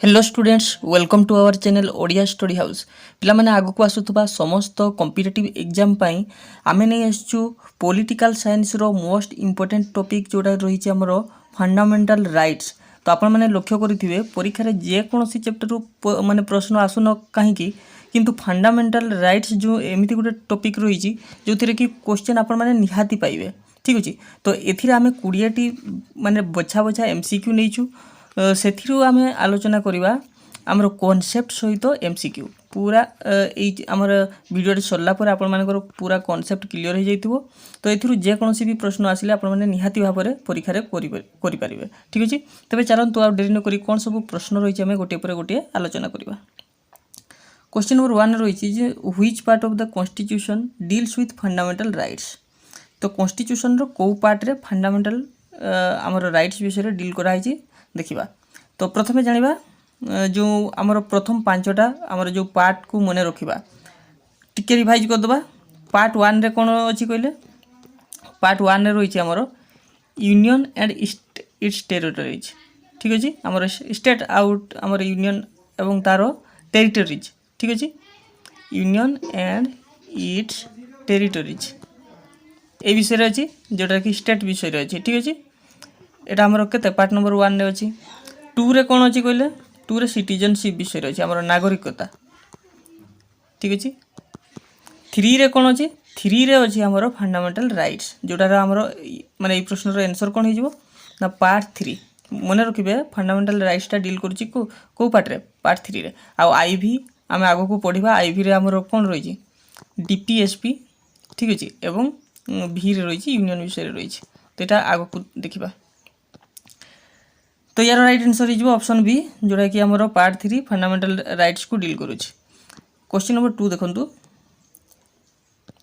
Hello students welcome to our channel Odia study house पिलामाने आगक आसुथबा समस्त कॉम्पिटिटिव एग्जाम पाई आमे नै आसचु पॉलिटिकल साइंस रो मोस्ट इंपोर्टेंट टॉपिक जोटा रही हमरो फंडामेंटल राइट्स। तो आपण माने लक्ष्य करिथिबे परीक्षा रे जे कोनोसी चैप्टर माने प्रश्न आसुन काहेकि किंतु फंडामेंटल राइट्स जो एमिति गुटे टॉपिक रही जोथिरे कि क्वेश्चन आपण माने निहाती पाइबे। ठीक अछि, तो एथिरे आमे 20 टी माने बछा बछा एमसीक्यू नेइछु। सेथिरु आमे आलोचना करिबा हमर कॉन्सेप्ट सहित एमसीक्यू पूरा आमर वीडियो सरला पर आपण मानकर पूरा कॉन्सेप्ट क्लियर हो जाइथिबो। तो एथिरु जे कोनोसी भी प्रश्न आसिले आपण माने निहाती भाबरे परीक्षा रे करि परिबे। ठीक अछि, तबे चलंतु आ देरी न करी कोन सब प्रश्न रही आमे गोटे पर गोटे आलोचना करिबा। क्वेश्चन नंबर 1 रही जे which part of the constitution deals with fundamental rights. तो कॉन्स्टिट्यूशन रो को पार्ट रे फंडामेंटल हमर राइट्स विषय रे डील करा हिची देखिबा। तो प्रथमे जानिबा जो हमर प्रथम पांचटा हमर जो पार्ट को मने रखिबा टिके रिवाइज कर दबा। पार्ट 1 रे कोन अछि कइले, पार्ट 1 रे रहिछि हमर यूनियन एंड इट्स टेरिटरीज। ठीक अछि, हमर स्टेट आउट हमर यूनियन एवं तारो टेरिटरीज। ठीक अछि, यूनियन एंड इट्स टेरिटरीज ए विषय रे अछि जोटा कि स्टेट विषय रे अछि। ठीक अछि, एटा हमर केते पार्ट नंबर 1 रे अछि। 2 रे कोन अछि कइले, 2 रे सिटीजनशिप विषय रे अछि हमर नागरिकता। ठीक अछि, 3 रे कोन अछि, 3 रे अछि हमर फंडामेंटल राइट्स जोटा रे हमर माने ए प्रश्न रो आंसर कोन हे जिवो ना पार्ट 3। मने रखिबे फंडामेंटल राइट्स ता डील करछि को पार्ट रे, पार्ट 3 रे। आ आईवी आमे आगो को पढिबा आईवी रे हमर कोन रहिछि डीपीएसपी। ठीक अछि, एवं भी रे रहिछि यूनियन विषय रे रहिछि। तो एटा आगो को देखिबा। तो यार राइट आंसर हो ऑप्शन बी जोटा कि हमर पार्ट 3 फंडामेंटल राइट्स को डील करूछि। क्वेश्चन नंबर 2 देखंतु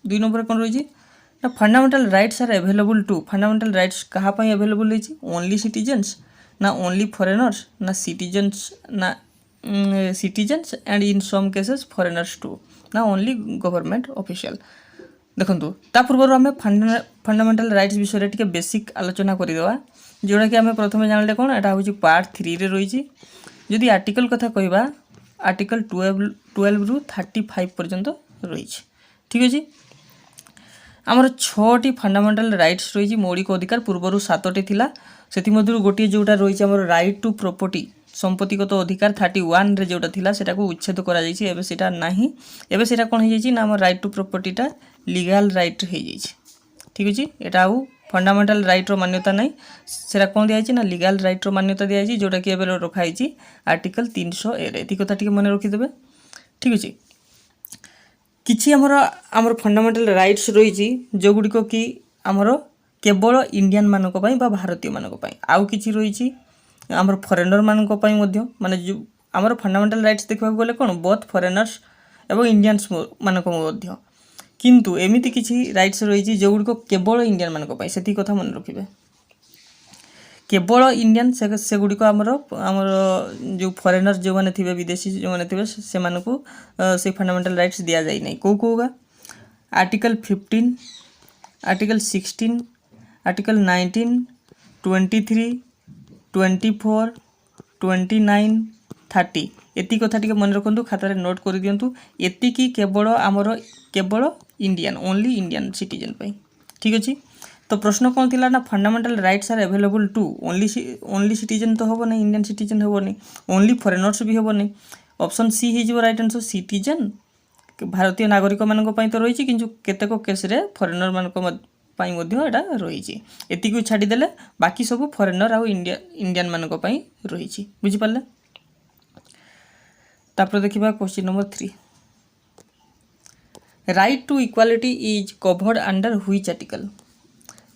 2 नंबर कोन रहिछि ना fundamental rights are available to. Fundamental rights कहा पई अवेलेबल रहिछि, ओनली सिटीजन्स ना ओनली फॉरेनर्स ना सिटीजन्स ना citizens and in some cases foreigners too ना ओनली गवर्नमेंट ऑफिशियल। देखंतु ता पूर्व आम फंडामेंटल राइट्स विषय रे टिके बेसिक आलोचना करिदेवा जोटा कि आम प्रथम जानले कौन एटा होची पार्ट 3 रे रही। जदि आर्टिकल कथा कहबा आर्टिकल 12 रु 35 पर्यंत रही। ठीक अछि, आमर 6टी फंडामेंटल राइट्स रही मौलिक अधिकार पूर्वर 7टी थिला सेति मधुर गोटे जोटा रही हमर राइट टू प्रॉपर्टी संपत्तिगत अधिकार 31 रे जोटा थिला सेटा को उच्छेद करा जायछि। एबे सेटा नाही, एबे सेटा कोन हे जायछि ना हमर राइट टू प्रॉपर्टी टा लीगल राइट हे जायछि। ठीक अछि, एटा आउ फंडामेंटल राइट रो मान्यता नाही, सेरा कोन दिया जायछि ना लीगल राइट रो मान्यता दिया जायछि जोटा कि एबे रखा जायछि आर्टिकल 300 ए रे। एति कथा टिके मने रखि देबे। ठीक अछि, किछि हमर फंडामेंटल राइट्स रही जो गुडी को कि हमर केवल इंडियन मानक पई बा भारतीय मानक पई, आउ किछि रही हमर फॉरेनर मानक पई मध्य माने जो हमर फंडामेंटल राइट्स देखबा गले कोन बोथ फॉरेनर्स एवं इंडियंस मानक मध्य। किंतु एमिति किछि राइट्स रही जो गुडी को केवल इंडियन मानक पई, सेति कथा मन रखिबे। केवल इंडियन से गुडी को हमर जो फॉरेनर जो माने थिबे विदेशी जो माने थिबे से मानको से फंडामेंटल राइट्स दिया जाय नै। को कोगा आर्टिकल 15, आर्टिकल 16, आर्टिकल 19, 23, 24, 29, 30 एति कथा टिके मन रखंतु, खाता रे नोट कर दियंतु। एति की केवल हमर केवल इंडियन ओनली इंडियन सिटीजन पई। ठीक अछि, तो प्रश्न कोन थिला ना fundamental rights are available to only citizen तो होबो नै, इंडियन सिटीजन होबो नै, ओनली फॉरेनर्स भी होबो नै। ऑप्शन सी हे जिवो राइट आंसर सिटीजन भारतीय नागरिक मानक पई तो रहिछि किंतु केतेको केस रे फॉरेनर मानक पई मध्य एटा रहिछि। एति को छाडी देले बाकी सब फॉरेनर आ इंडियन मानक पई रहिछि। बुझि पाले। तापर देखिबा question number 3, right to equality is covered under which article.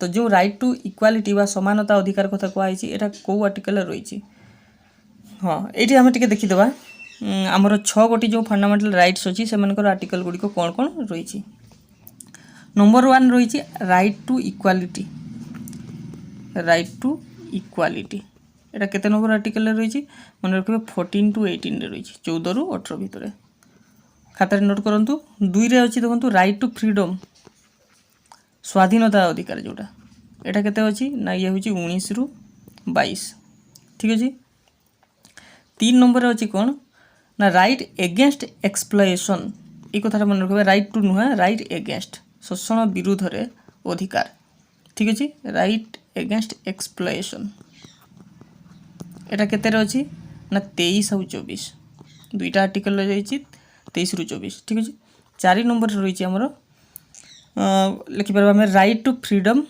तो जो राइट टू इक्वालिटी बा समानता अधिकार कथा को आइछि एटा को आर्टिकल रहिछि। हां एठी हम टिके देखि देबा हमर 6 गोटी जो फंडामेंटल राइट्स अछि से मानकर आर्टिकल गुडी को कोन कोन रहिछि। नंबर 1 रहिछि right to equality. Right to equality एटा केते नंबर आर्टिकल रे रहिछि मन रखबे 14 टू 18 रे रहिछि, 14 रु 18 भितरे खाता रे नोट करंतु। 2 रे अछि देखंतु राइट टू फ्रीडम स्वाधीनता अधिकार जोटा एटा केते अछि ना ये होछि 19 रु 22। ठीक अछि, तीन नंबर अच्छी कौन ना राइट एगेन्स्ट एक्सप्लॉयशन ये कथा मन रखा राइट टू नुहे राइट एगेन्स्ट शोषण विरुद्ध रे अधिकार ठीक अच्छे राइट एगेन्स्ट एक्सप्लॉयशन एटा केते अच्छी ना 23 और 24 दुईटा आर्टिकल रही 23 रु 24 ठीक अच्छे 4 नंबर रही आमर लिखिपर आम right to freedom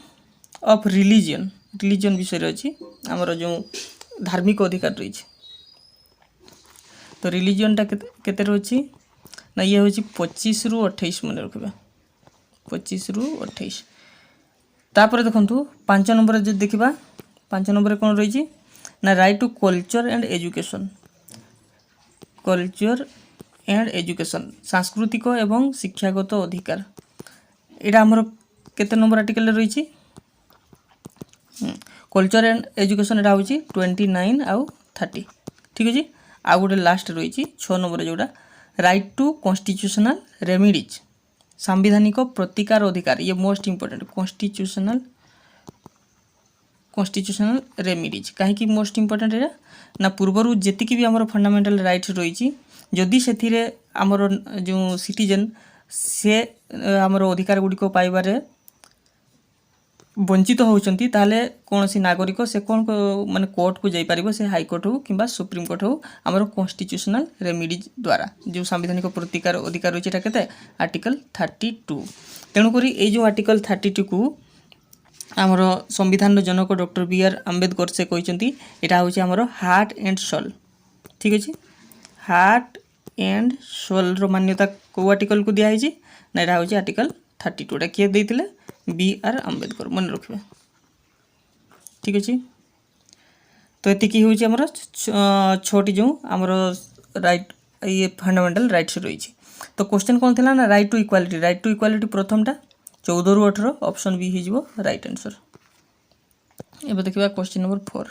of religion religion विषय अच्छी आमर जो धार्मिक अधिकार रही तो रिलीजन टा केते रही ना ये हूँ 25 रु 28 मन रखा 25 रु 28 तापर देखु 5 नंबर जो देखा 5 नंबर कौन रही ना right to culture and education culture and education सांस्कृतिक एवं शिक्षागत अधिकार यहाँ आमर केते नंबर आर्टिकल रही कल्चर एंड एजुकेशन यहाँ हूँ 29 आउ 30 ठीक अच्छे आउ गोटे लास्ट रही 6 नंबर जोड़ा राइट टू कॉन्स्टिट्यूशनल रेमिडीज सांविधानिक प्रतिकार अधिकार ये मोस्ट इंपोर्टेंट कॉन्स्टिट्यूशनल रेमिडीज कहीं मोस्ट इंपोर्टेंट है ना पूर्वर जी भी आमर फंडामेंटल राइट्स रही जदि से आमर जो सिटीजन से आमर अधिकार गुड़िक पाइबारे वंचित होती ताले कौन सी नागरिक से कौन माने कोर्ट को जापर से हाईकोर्ट हो कि सुप्रीम कोर्ट हो आमर कॉन्स्टिट्यूशनल रेमिडीज द्वारा जो सांविधानिक प्रतिकार अधिकार रही है केते आर्टिकल 32 तेणुक ये जो आर्टिकल 32 को आमर संविधान जनक डॉक्टर बी.आर. आम्बेडकर से कहते यहाँ हूँ आमर हार्ट एंड सोल ठीक अच्छे हार्ट एंड सोल मान्यता कौ आर्टिकल को दिखाई ना यहाँ हूँ आर्टिकल 32 किए देते बी.आर. आम्बेडकर मन रखिए ठीक अच्छे तो ये हूँ आमर 6टी जो आमर राइट ये फंडामेंटल राइट्स रही तो क्वेश्चन कौन थी ना राइट टू इक्वालिटी प्रथमटा 14 रु 18 ऑप्शन बी हो राइट आंसर एबे देखिबा question number 4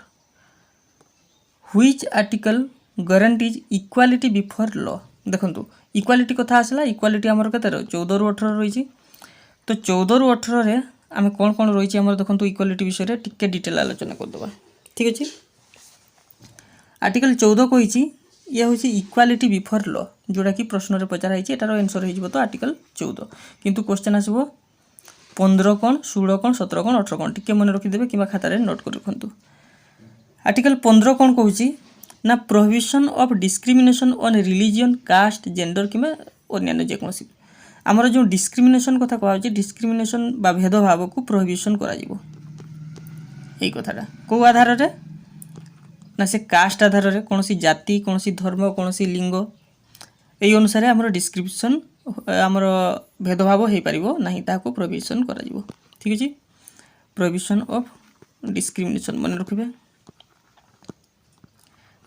which article guarantees equality before law देखंतु इक्वालिटी कथा आसला इक्वालिटी हमर कते 14 रु 18 रही तो 14 रु 18 रे आमे कोन कोन रही हमर देखंतु इक्वालिटी विषय रे टिके डिटेल आलोचना कर दबा ठीक अछि आर्टिकल 14 कहिछि ये हूँ इक्वालिटी बिफोर लॉ जोड़ा कि प्रश्न रे पचार है एटार आंसर हो तो आर्टिकल 14 किंतु क्वेश्चन आसबो 15 कौन 16 कौन 17 कौन 18 कौन टिके मन रखिदेवे कि खातार नोट कर रखु आर्टिकल 15 कौन कहूँ ना prohibition of discrimination on religion caste gender कि अन्य जेकोसी आमर जो डिस्क्रिमिनेशन कथा कहुच्छे डिस्क्रिमिनेशन बा भेदभाव को प्रोहिबिशन करा कथाटा कौ आधार रे ना से कास्ट आधार रे कौन सी जाति कौन सी धर्म कौन सी लिंग यही अनुसार आमर डिस्क्रिप्शन आमर भेदभाव हो पारिबो नाही ताको प्रोहिबिशन करा जिवो ठीक अछि प्रोहिबिशन ऑफ डिस्क्रिमिनेशन मन रखिबे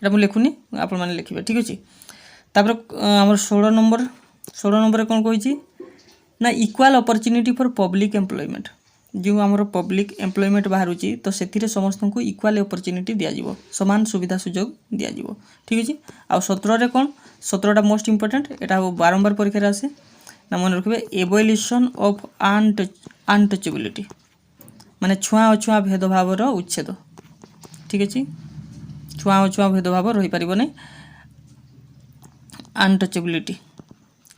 एटा मु लिखुनी आपण माने लिखिबे ठीक अछि तापर आमर 16 नंबर कोन कहिछि ना equal opportunity for public employment जो आमर पब्लिक एम्प्लॉयमेंट बाहरुची तो सेथिरे समस्त को इक्वल अपॉर्चुनिटी दिया जिवो समान सुविधा सुयोग दिया जिवो ठीक अछि आ 17 रे कोन 17टा मोस्ट इंपोर्टेंट एटा बारंबार परीक्षा आसे ना मन रखिबे एबोलिशन ऑफ अनटचेबिलिटी माने छुआ अछुआ भेदभाव रो उच्छेद ठीक अछि छुआ अछुआ भेदभाव रही परिबो नै अनटचेबिलिटी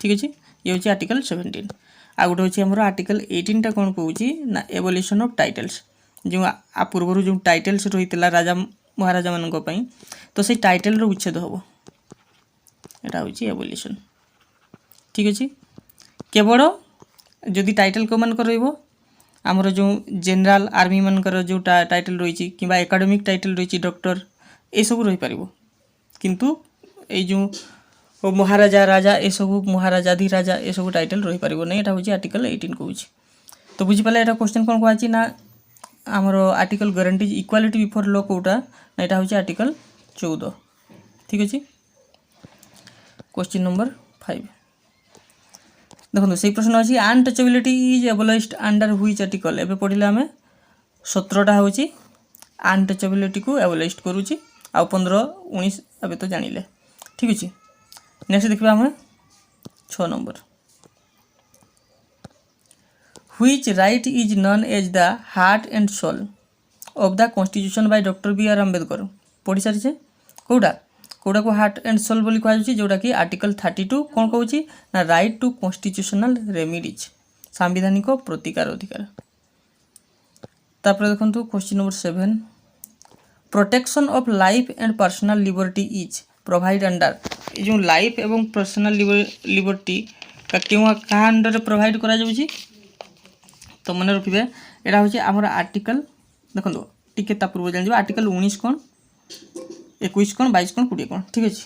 ठीक अछि ये होची आर्टिकल 17 आ गोटे होची हमरो आर्टिकल 18 टा कोन कहूची ना एबोलिशन ऑफ टाइटल्स जो आ पूर्वरु जो टाइटल्स रहितला राजा महाराजा मानन को पई तो से टाइटल रो उच्छेद होबो एटा होची एबोलिशन ठीक अछि केवल जदि टाइटल को मान रहइबो हमर जो जनरल आर्मी मानकर जो टाइटल रही कि एकाडेमिक टाइटल रही डॉक्टर ए सब रही पारिबो किंतु ए जो महाराजा राजा ए सब महाराजाधिराजा ए सब टाइटल रही पारिबो नै एटा होची आर्टिकल 18 कहूची तो बुझी पाले एटा क्वेश्चन कोन कहूची ना हमर article guarantees equality before law कोटा ना एटा होची आर्टिकल 14 ठीक अछि क्वेश्चन नंबर 5 देखो से प्रश्न अच्छी untouchability is एबोलिश्ड under which article एबे पढ़िला हमें 17टा होची अनटचेबिलिटी को एबोलिश्ड करूची आ 15 19 अबे तो जानिले ठीक अछि नेक्स्ट देखबा हमें 6 number which right is known as the heart and soul of the constitution by doctor B R. Ambedkar पढ़ी सारी से कोडा कौटा को हार्ट एंड सोल बोली कहुच्छी जोटा कि आर्टिकल 32 कौन कहूँ ना राइट टू कॉन्स्टिट्यूशनल रेमिडीज सांविधानिक प्रतिकार अधिकार। तापर देखो question number 7 protection of life and personal liberty is provide under जो लाइफ एवं पर्सनल लिबर्टी का क्यों क्या अंडर प्रोवाइड करा जाउची तो मन रखिए यहाँ हूँ आमर आर्टिकल देखो टिके पूर्व जान आर्टिकल 19 कौन 21 कौन 22 कौन 20 कौन ठीक अच्छे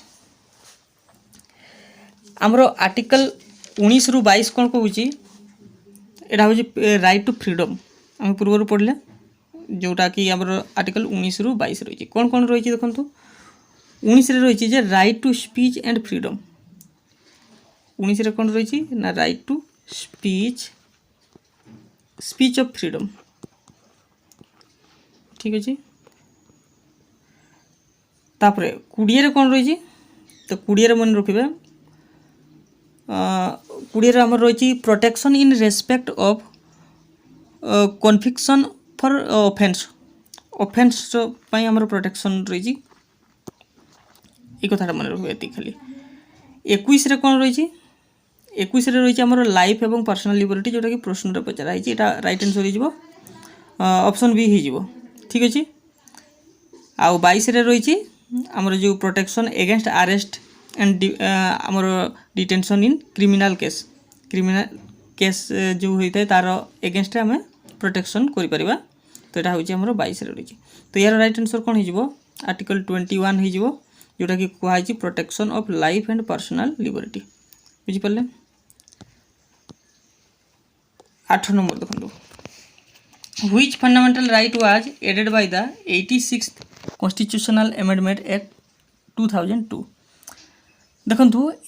आमर आर्टिकल 19 रु 22 कौन कहूँ यहाँ हूँ राइट टू फ्रीडम आम पूर्व पढ़ले जोटा कि आमर आर्टिकल 19 रु 22 रही कौन कौन रही देखो 19 रही जे right to speech and freedom 19 रे कौन रही ना right to speech of freedom ठीक अच्छे तापर 20 रे कौन रही तो 20 रे मन रखिए 20 रे आमर रही protection in respect of conviction for offence पाई आमर प्रोटेक्शन रही कथा मन रखिए ये खाली 21 रे कौन रही 21 रे रही आमर लाइफ एवं पर्सनल लिबर्टी जोटा कि प्रश्न पचराई यहाँ राइट आंसर हो ऑप्शन बी हो ठीक अच्छे आउ 22 रे रही आमर जो प्रोटेक्शन एगेंस्ट अरेस्ट एंड आमर डिटेंशन इन क्रिमिनल केस जो होता है तार एगेंस्ट आम प्रोटेक्शन करिपरिबा तो यहाँ हूँ आमर 22 रे रही तो यार राइट आंसर कौन हो आर्टिकल 21 हो जोटा कि कहुई protection of life and personal liberty बुझिपारे 8 नंबर देखो which fundamental right was added by the 86th constitutional amendment act 2002 देखो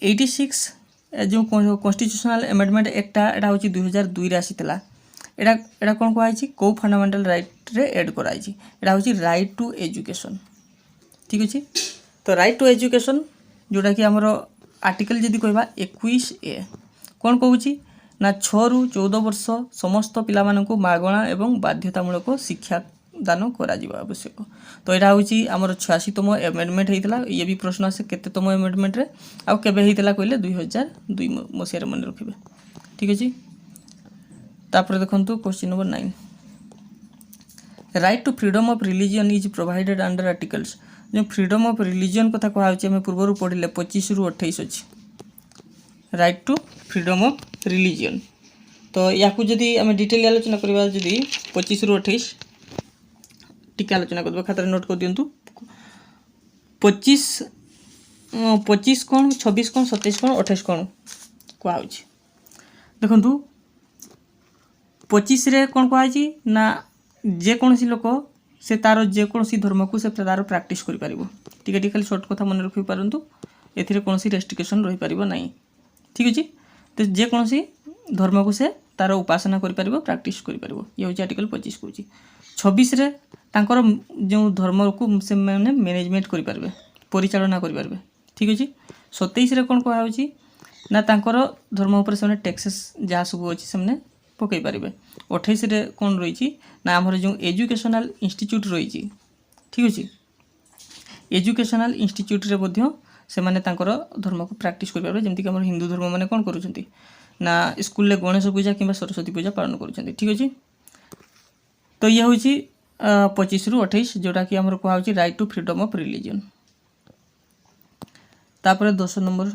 86 जो कॉन्स्टिट्यूशनल अमेंडमेंट एक्टा एटा हूँ 2002 आसीला एटा कौन कहुई कौ फंडामेंटल राइट रे एड कराई एटा हूँ राइट टू एजुकेशन ठीक अच्छे तो राइट टू एजुकेशन जोटा कि आमर आर्टिकल जदि कहबा 21A कौन कहूँ ना 6 रु 14 वर्ष समस्त पिला मानकु मागणा एवं बाध्यतामूलक शिक्षा दान करा आवश्यक तो यहाँ हूँ आमर 86तम एमेंडमेंट होता ये भी प्रश्न आसे केतेतम एमेंडमेंट रे आउ केबे होता कहले 2002 मसीह मन रखिए ठीक अच्छे तापर देखो question number 9 right to freedom of religion is provided under articles जो फ्रीडम ऑफ रिलीजन कथा कहुचे पूर्व पढ़ले 25 रु 28 अच्छी right to freedom of religion तो या जदि आम डिटेल आलोचना करवा जदि 25 रु 28 टिके आलोचना करवा खातार नोट कर दिंतु 25 कौन 26 कौन 27 कौन 28 कौन कहुँ देखु 25 रे कौन कहुई ना जेकोसी लोक से तार जेकोसी धर्म को से तार प्रैक्टिस करि परिबो टिके खाली शॉर्ट कथा मन रखि पारंतु एथिरे कोनसी रेस्ट्रिक्शन रही परिबो नाही ठीक अछि तो जेकोसी धर्म को से तार उपासना करि परिबो प्रैक्टिस करि परिबो ये होची आर्टिकल 25 कहूची 26 रे तांकर जो धर्म को से माने मैनेजमेंट करि परिबे परिचालना करि परिबे ठीक अछि 27 रे कोन कहै होची ना तांकर धर्म ऊपर से टैक्सेस जहाँ सब अच्छी से पकई पारे 28 रे कौन रही ना आमर जो एजुकेशनल इंस्टीट्यूट रही ठीक अच्छे एजुकेशनल इंस्टीट्यूट रे मध्य से माने तांकर धर्म को प्रैक्टिस करें जमीक आम हिंदू धर्म मैंने कौन करुँच ना स्कूल गणेश पूजा कि सरस्वती पूजा पालन करुँच ठीक अच्छे तो ये हूँ 25 रु 28 जोटा कि आमर कहुँ right to freedom of religion तापर 10 number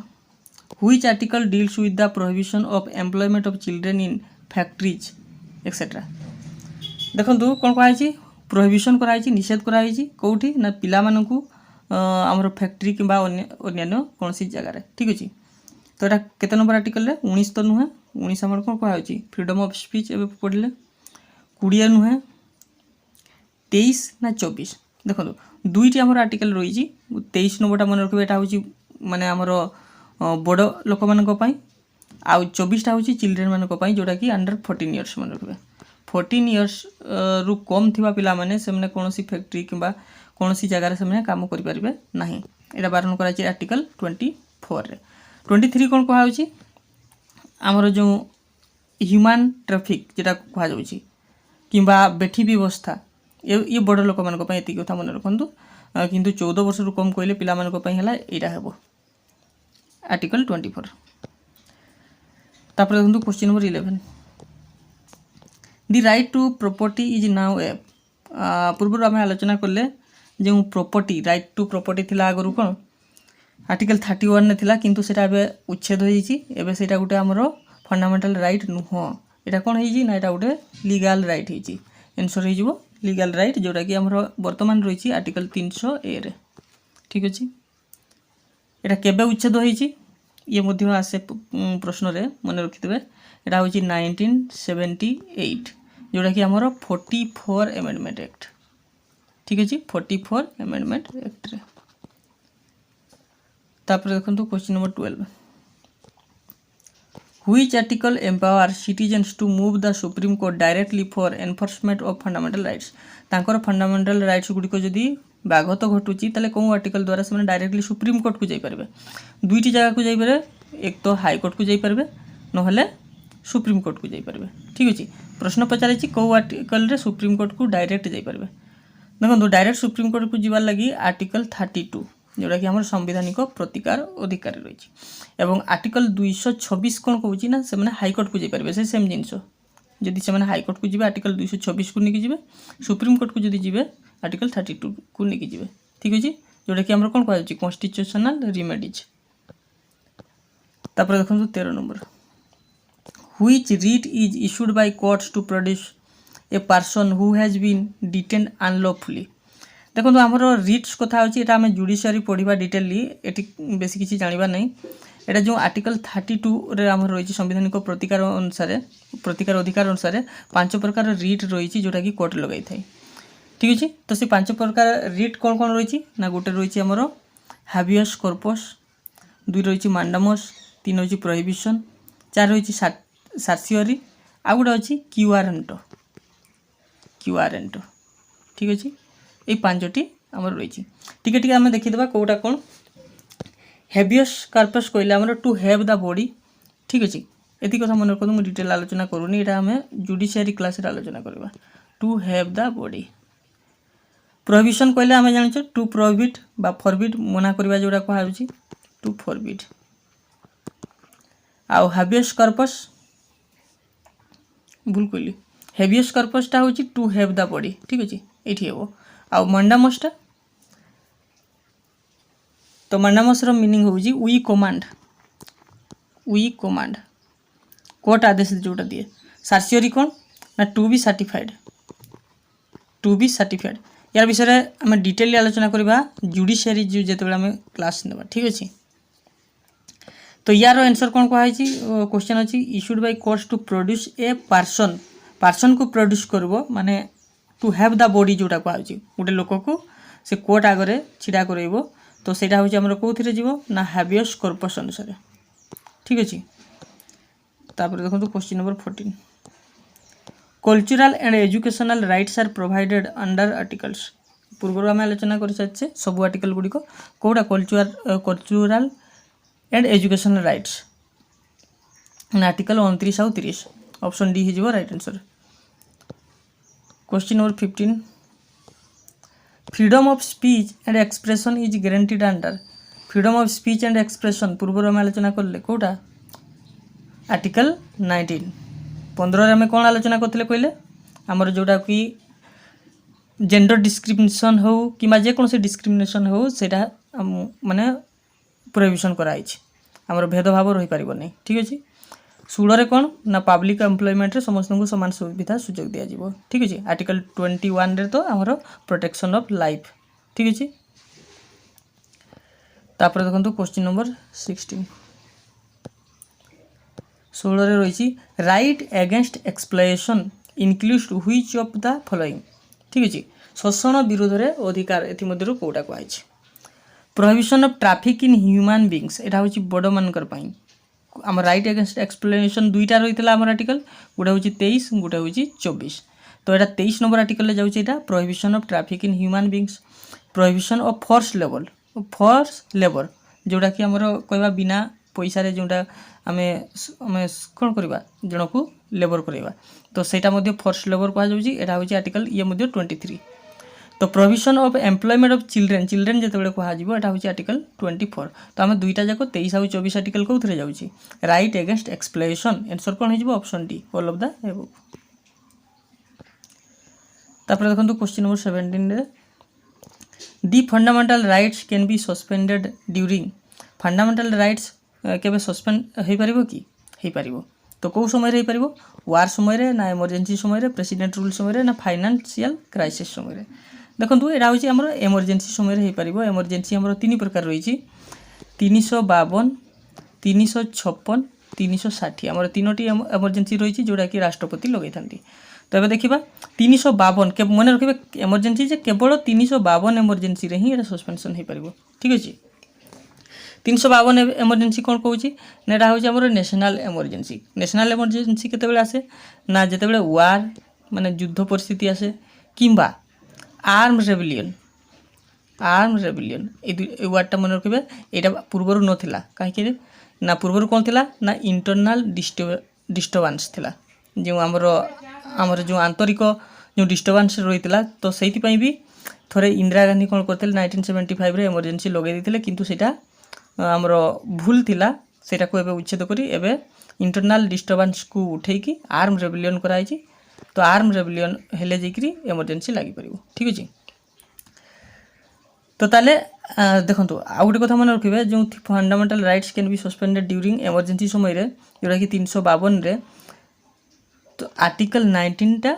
which article deals with the prohibition of employment of children in factories etcetera देखो कौन कहुई प्रोहिबिशन कराई निषेध कराई कौटी ना पिला मानकु आमर फैक्ट्री कि अन्य कौन सी जगार ठीक अच्छे तो यहाँ केते नंबर आर्टिकल 19 तो नुहे 19 आम कौन कहुई फ्रीडम ऑफ स्पीच ए पढ़ले 20 नुहे 23 ना 24 देखो दुईटी आमर आर्टिकल रही 23 नंबरटा मन रखिए यहाँ हूँ माने आमर बड़ लोक मानी आउ 24टा हूँ चिल्ड्रेन मानी जोटा कि अंडर 14 इयर्स मन रखिए 14 इयर्स रु कम थिबा पिला माने से माने कोनोसी फैक्ट्री किंबा कोनोसी जगह से माने काम करि परिबे नाही एटा बारण कराई आर्टिकल 24 रे 23 कौन कहुँ आमर जो ह्यूमन ट्रैफिक जेटा कहुँ कि बेठी व्यवस्था ये बड़ लोक मान कथा मन रखु किंतु 14 वर्ष कम कहले पिला मानक पई हला एटा हेबो आर्टिकल 24। तापर देखंतु question number 11 the right to property is now a पूर्व आम आलोचना कले जो प्रॉपर्टी राइट टू प्रॉपर्टी थिला आगरु कोन आर्टिकल 31 ने थिला किंतु सेटा एबे उच्छेद हो जाइछि एबे सेटा गुटे हमरो फंडामेंटल राइट नुह एटा कोन हेछि ना एटा गुटे लीगल राइट हेछि आंसर हे जिवो लीगल राइट जोटा कि हमरो वर्तमान रहिछि आर्टिकल 300 ए रे ठीक अछि। एटा केबे उच्छेद होइछि ये मध्य आसे प्रश्न रे मन रखितबे एटा होछि 1978 जोटा कि हमरो 44 अमेंडमेंट एक्ट ठीक अछि 44 अमेंडमेंट एक्ट रे। तापर देखंतु question number 12 Which article empower citizens to move the Supreme Court directly for enforcement of fundamental rights तांकर फंडामेंटल राइट्स गुडिको जदि बाघत घटुची तले को आर्टिकल द्वारा से डायरेक्टली सुप्रीम कोर्ट को जाई परबे दुईटी जगह को जाई पारे एक तो हाई कोर्ट को जाई परबे नहले सुप्रीम कोर्ट को जाई परबे ठीक अछि। प्रश्न पचारे छि को आर्टिकल रे सुप्रीम कोर्ट को डायरेक्ट जाई परबे देखो डायरेक्ट सुप्रीम कोर्ट को जीवार लगी आर्टिकल 32 जोटा कि हमर संवैधानिक प्रतिकार अधिकार रही एवं आर्टिकल 226 कोन कहूची ना से माने हाई कोर्ट को जाई परबे से सेम जिंसो जदि से माने हाई कोर्ट को जीबे आर्टिकल 226 को निकि जीबे सुप्रीम कोर्ट को जदि जीबे आर्टिकल 32 को निकि जीबे ठीक अछि जोटा कि हमर कोन कहै छी कॉन्स्टिट्यूशनल रेमेडीज। तापर देखो 13 number which writ is issued by courts to produce a person who has been detained unlawfully देखो आमर रिट्स कथा होची एटा हमें जुडिशियरी पढ़िबा डिटेलली एटी बेसी किछि जानिबा नै एटा जो आर्टिकल 32 रे हमर रहिछि संवैधानिक प्रतिकार अधिकार अनुसार 5 प्रकार रिट रहिछि जोटा कि कोर्ट लगाई थाई ठीक अछि। तो से 5 प्रकार रिट कोन कोन रहिछि ना गोटे रहिछि हमर हाबियस कॉर्पस 2 रहिछि मांडामस 3 रहिछि प्रोहिबिशन 4 रहिछि सर्सियरी आ गोटे अछि क्यूआरएंटो ठीक अछि ए पांचटी हमर रहिछि ठीक ठीक आमे देखि देबा कोटा कोन हेबियस कॉर्पस कहले हमर टू हैव द बॉडी ठीक अछि एति कथा मन रखो मु डिटेल आलोचना करूनी एटा हमें जुडिशियरी क्लास रे आलोचना करबा to have the body. Prohibition कहले हमें जानि छ टू प्रोहिबिट बा फॉरबिड मना करबा जोडा कहा होछि टू फॉरबिड आ हेबियस कॉर्पस भूल कहली हेबियस कॉर्पस टा होछि टू हैव द बॉडी ठीक अछि एठी हेबो आ मंडामस तो मंडामस रो मीनिंग होउजी वी कमांड कोर्ट आदेश जोटा दिए सर्सियरी कोन ना टू बी सर्टिफाइड यार विषय रे हम डिटेल आलोचना करबा जुडिशियरी जेते बेला हम क्लास नेबा ठीक अछि। तो यार आंसर कोन कहै छी क्वेश्चन अछि issued by courts to produce a person को प्रोड्यूस करबो माने टू हैव द बॉडी जोटा कहै छी गोटे लोक को से कोर्ट आगरे छिडा करैबो तो सेटा होछि हमर कोथिरे जीवो ना हाबियस कॉर्पस अनुसार ठीक अछि। तापर देखो question number 14 cultural and educational rights are provided under articles पूर्व आम आलोचना कर साथे सब आर्टिकल गुडी को कोडा cultural and educational rights article 29 और 30 ऑप्शन डी हे जिवो right answer. Question number 15 freedom of speech and expression is guaranteed under freedom of speech and expression पूर्व आम आलोचना करले कोटा आर्टिकल 19 15 रे हम कोन आलोचना करथले कहले हमर जोटा कि जेंडर डिस्क्रिमिनेशन हो कि जे कोन से डिस्क्रिमिनेशन हो सेटा माने प्रोहिबिशन कराई छी हमर भेदभाव रही परिबो नै ठीक अछि। 16 रे कोन ना पब्लिक एम्प्लॉयमेंट रे समस्त को समान सुविधा सुयोग दिया जिवो ठीक अछि। आर्टिकल 21 रे तो हमर प्रोटेक्शन ऑफ लाइफ ठीक अछि। तापर देखंतु क्वेश्चन नंबर 16 16 रे रहिछि right against exploitation includes which of the following ठीक अछि। शोषण विरोध रे अधिकार एथि मध्यरु कोटा कहै छी prohibition of traffic in human beings एटा होछि बड मानकर पई हम राइट अगेंस्ट एक्सप्लेनेशन दुईटा रहितला हमर आर्टिकल गुडा होछि 23 गुडा होछि 24 तो एटा 23 नंबर आर्टिकल ले जाउछि एटा prohibition of traffic in human beings prohibition of force labour जोटा कि हमर कहबा बिना पैसा रे जोटा हमें कोन करबा जणको लेबर करबा तो सेटा मध्ये फोर्स लेबर कहा जाउछि एटा होछि आर्टिकल ये मध्ये 23। तो provision of employment of children children जिते कहुए एटा हूँ आर्टिकल 24 तो आम दुईटा जाक 23 और 24 आर्टिकल कौन जाऊँगी राइट एगेन्स्ट एक्सप्लॉयटेशन आंसर कौन हो option D all of the above. तापर देखो question number 17 the fundamental rights can be suspended during fundamental rights केबे सस्पेंड हो पारिबो कि हो पारिबो तो कौ समय हो पारिबो वार समय ना इमरजेंसी समय प्रेसिडेंट रूल समय ना फाइनेंशियल क्राइसिस समय देखो यहाँ हूँ आम एमरजेंसी समय हो पारिबो एमरजेंसी आम 3 प्रकार रही 352 356 360 आम 3टी एमरजेंसी रही जोड़ा कि राष्ट्रपति लगे था। तो ये देखा 352 मन रखिए एमरजेंसी जे केवल 352 एमरजेंसी रे ही सस्पेंशन हो पारिबो ठीक अच्छे 352 एमरजेंसी कौन कहूँ ना यहाँ हूँ आम नेशनल एमरजेंसी केते आसे ना जिते वार माने युद्ध परिस्थिति आसे किंबा आर्म रेबेलियन ये वार्डटा मन रखिए यहाँ पूर्वर नाला कहीं ना पूर्वर कौन थिला ना इंटरनल डिस्टर्बांस थिला जो आमर जो आंतरिक जो डिस्टर्बांस रही तो से भी थोड़े इंदिरा गांधी कौन करते 1975 रे एमरजेंसी लगे देते किंतु सेटा आमर भूल थिला सेटा को एबे उच्छेद करी एबे इंटरनल डिस्टर्बांस को उठेकी आर्म रेबेलियन कराई तो आर्म रेबेलियन हेले जेकरी एमरजेंसी लगी पारिबो ठीक अछि। तो ताले देखो आउ गोटे कथा मन रखिए जो fundamental rights can be suspended during emergency समय रे जोटा कि 352 रे तो आर्टिकल 19 टा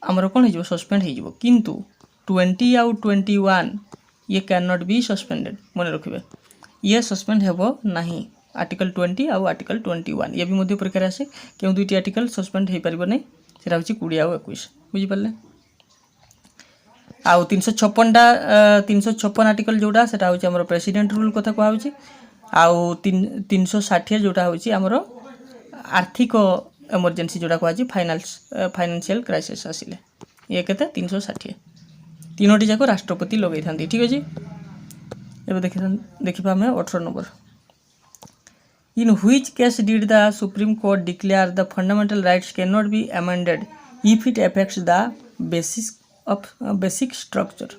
आमर कौन हो सस्पेंड हो किंतु 20 आउ 21 ये कैन नॉट बी सस्पेंडेड मन रखिए ये सस्पेंड हेबो नहीं आर्टिकल 20 आउ आर्टिकल 21 ये भी मध्य परीक्षा आसे क्यों दुईटी आर्टिकल सस्पेंड हो पारिबो नहीं सेटा हूँ 20 आउ 21 बुझी पारे आउ 356 आर्टिकल जोड़ा सेटा हूँ आमर प्रेसिडेंट रूल कथा कहूँ आउ 360 जोड़ा हूँ आमर आर्थिक एमरजेंसी जोड़ा कहूँ फाइनेंशियल क्राइसिस आसिले ये केते 360 तीनोटी जाक राष्ट्रपति लगे था ठीक अच्छे। ये देखा आम 18 number in which case did the supreme court declare the fundamental rights can not be amended if it affects the basic structure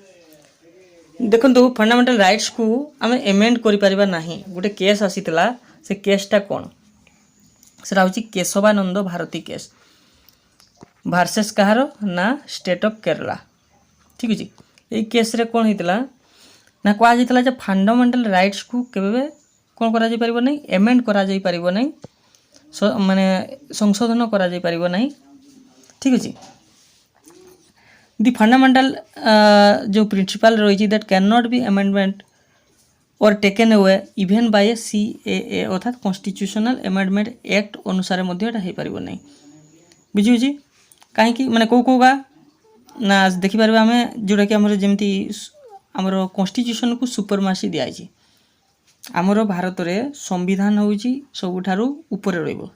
देखो फंडामेंटल राइट्स को आम एमेंड करिपारिबा नाही गोटे केस आसीतला से केसटा कौन सेटा हूँ केशवानंद भारती केस भार्सेस कहार ना स्टेट ऑफ केरला ठीक अच्छे। ये केस रे कौन होता ना कहुला फंडामेंटल राइट्स को केबे कौन करा जाई परिबो नहीं एमेंड करा जाई परिबो नहीं माने संशोधन करा जाई परिबो नहीं ठीक अच्छे। दी फंडामेंटल जो प्रिंसिपल रही that can not be amendment और taken away even by CAA अर्थात कॉन्स्टिट्यूशनल अमेंडमेंट एक्ट अनुसार हो पारिबो नहीं बुझी कहीं माने कौगा ना देखिपर आम जोटा कि आमर जमी आमर कॉन्स्टिट्यूशन को सुपरमासी दिखाई आमर भारत में संविधान हूँ सबुठारु ऊपर रहिबो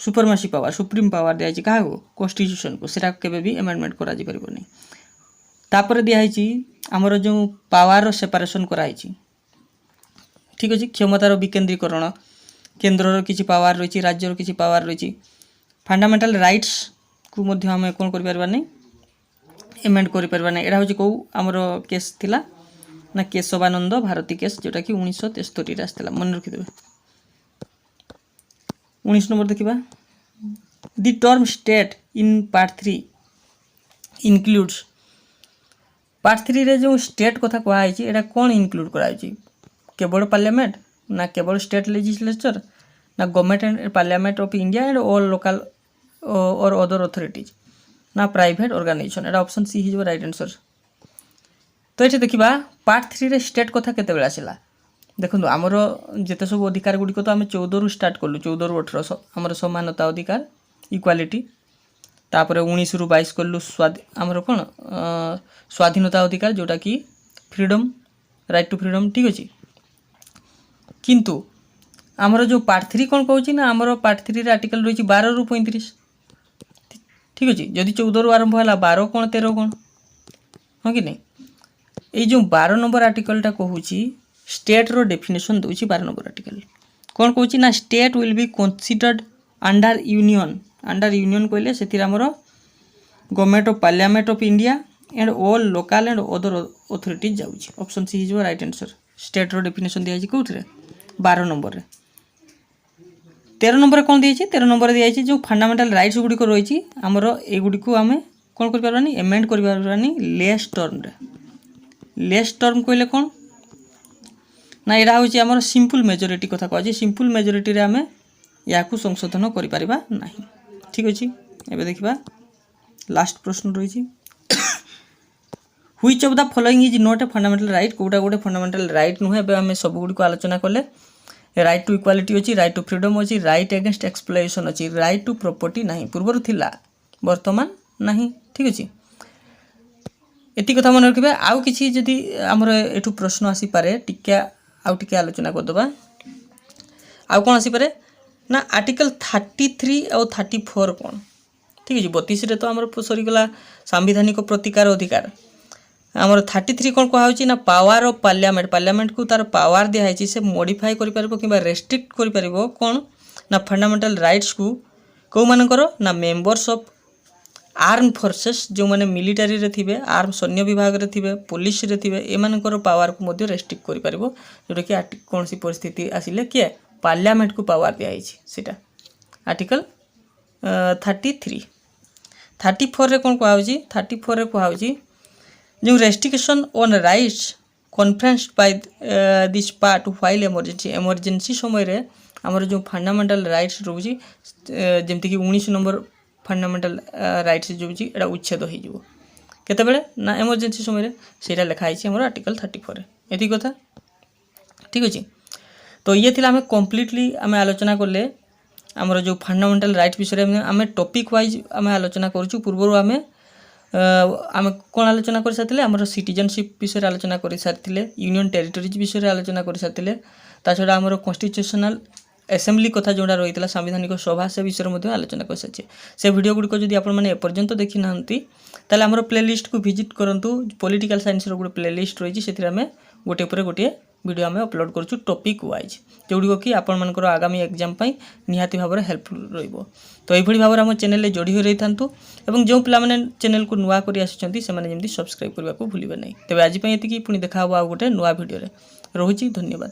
सुपरमासी पावर सुप्रीम पावर दिखाई क्या कॉन्स्टिट्यूशन को सेटा केबे भी अमेंडमेंट करा जाई परिबो नहीं तापर दिखाई आमर जो पावर सेपारेशन कराई ठीक अच्छे क्षमतार विकेन्द्रीकरण केन्द्रर किसी पावर रही राज्यर किसी पावर रही फंडामेंटल राइट्स को मध्य आम कौन कर एमेंड कर यहाँ हूँ कौ आमर केस थिला ना केशवानंद भारती केस जोटा कि 1963 आसला मन रखिदे 19 नंबर देखा the term state in part 3 includes part 3 रे जो स्टेट कथा कहुई एटा कौन इनक्लूड कराई केवल पार्लियामेंट ना केवल स्टेट लेजिस्लेचर ना government and parliament of India and all local और अदर अथॉरिटीज ना प्राइवेट ऑर्गेनाइजेशन एटा ऑप्शन सी हो राइट आंसर। तो ये देखा पार्ट 3 रे स्टेट कथा केते आसला देखो आमर जिते सब अधिकार गुड़िक तो आम 14 रु स्टार्ट कलु 14 रु 18 आमर समानता अधिकार इक्वालिटी तापर 19 रु 22 कलु आमर कौन स्वाधीनता अधिकार जोटा कि फ्रीडम राइट टू फ्रीडम ठीक अच्छे किंतु आमर जो पार्ट 3 कौन कहूँ ना आमर पार्ट 3 रे आर्टिकल रही 12 रु 35 ठीक अच्छे जदि 14 रु आरंभ है 12 कौन 13 कौन हाँ कि नहीं ये जो 12 नंबर आर्टिकलटा कहूँ स्टेट रो डेफिनेशन दूसरी 12 नंबर आर्टिकल कौन कहूँ ना state will be considered under union कहले से government of parliament of India and all local and other authorities जाऊँगी ऑप्शन सी हो राइट आंसर। स्टेट्र डेफिनेशन दिखाई कौन 12 नंबर 13 नंबर कौन दिखाई 13 नंबर दिखाई जो फंडामेंटाल राइट्स गुड़िक रही आमर एगुड़ी आम कौन कर एमेंड कर लेस टर्म लेस टर्म कहले कौन ना यहाँ हूँ आम सिंपल मेजोरिटी कथा कह सिंपल मेजोरिटी आम या संशोधन करना ठीक अच्छे। एवं देखा लास्ट प्रश्न रही which of the following is not a fundamental right कौटा गोटे फंडामेंटल राइट नुहे आम सब गुड़ी आलोचना कले राइट टू इक्वालिटी अच्छी राइट टू फ्रीडम अच्छी राइट अगेंस्ट एक्सप्लॉयटेशन अच्छी राइट टू प्रॉपर्टी नहीं पूर्वर थिला वर्तमान नहीं ठीक अच्छे। एति कथा मन रखिबे आउ किछि जदि हमर एठु प्रश्न आसी पारे टिके आउ टिके आलोचना करदबा आउ कोन आसी पारे ना आर्टिकल 33 और 34 कोन ठीक है 32 रे तो हमर सरीगला संवैधानिक प्रतिकार अधिकार आमर 33 कौन कहुच्छी ना पावर ऑफ पार्लियामेंट पार्लियामेंट को तार पावर दिखाई से मॉडिफाई कर रेस्ट्रिक्ट कर कौन ना फंडामेंटल राइट्स को कौ मानकर ना मेंबर्स ऑफ आर्म फोर्सेस जो माने मिलिटारी रे थिबे आर्म सैन्य विभाग रे थिबे पुलिस रे थिबे एमानकर पावर को मध्य रेस्ट्रिक्ट कर पारिबो जोटा कि कौन सी परिस्थिति आसिले किए पार्लियामेंट को पावर दिखाई सीटा आर्टिकल 34 रे कौन कहुच्छी 34 रे कहुच्छी जो restriction on rights conferred by this part while emergency समय रे हमर जो फंडामेंटल राइट्स रोची जमती कि 19 नंबर फंडामेंटल राइट्स जो एटा उच्छेद हो जिवो केतेबेले ना इमरजेंसी समय रे सेटा लिखा है हमर आर्टिकल 34 एति कथा ठीक अछि। तो ये थिला हमें कंप्लीटली हमें आलोचना करले हमर जो फंडामेंटल राइट्स विषय में हमें टॉपिक वाइज हमें आलोचना करछु पूर्व हमें आम कौन आलोचना कर सारी आम सिटीजनशिप विषय आलोचना कर सारी यूनियन टेरिटोरीज विषय आलोचना कर सारी छड़ा आम कन्स्टिट्यूशनल असेंबली कथा जोड़ा रही है संवैधानिक सभा से विषय आलोचना कर सारी से वीडियो गुड़िक जब आपपर्यंत देखी ना ताल आम प्लेलिस्ट को विजिट करूँ पॉलिटिकल साइंस गोटे प्लेलिस्ट रही है आम गोटे पर गोटे वीडियो आम अपलोड करूँ टॉपिक वाइज जोड़िक कि आपर आगामी एग्जाम निहाती भाव हेल्पफुल रहिबो। तो यही भाव आम चैनल जोड़ी हो रही था और जो पाने चैनल को नुआ कर आसी सब्सक्राइब करने को भूलें नहीं। तेज आज ये पुणी देखा आ गोटे नुआ वीडियो रोची धन्यवाद।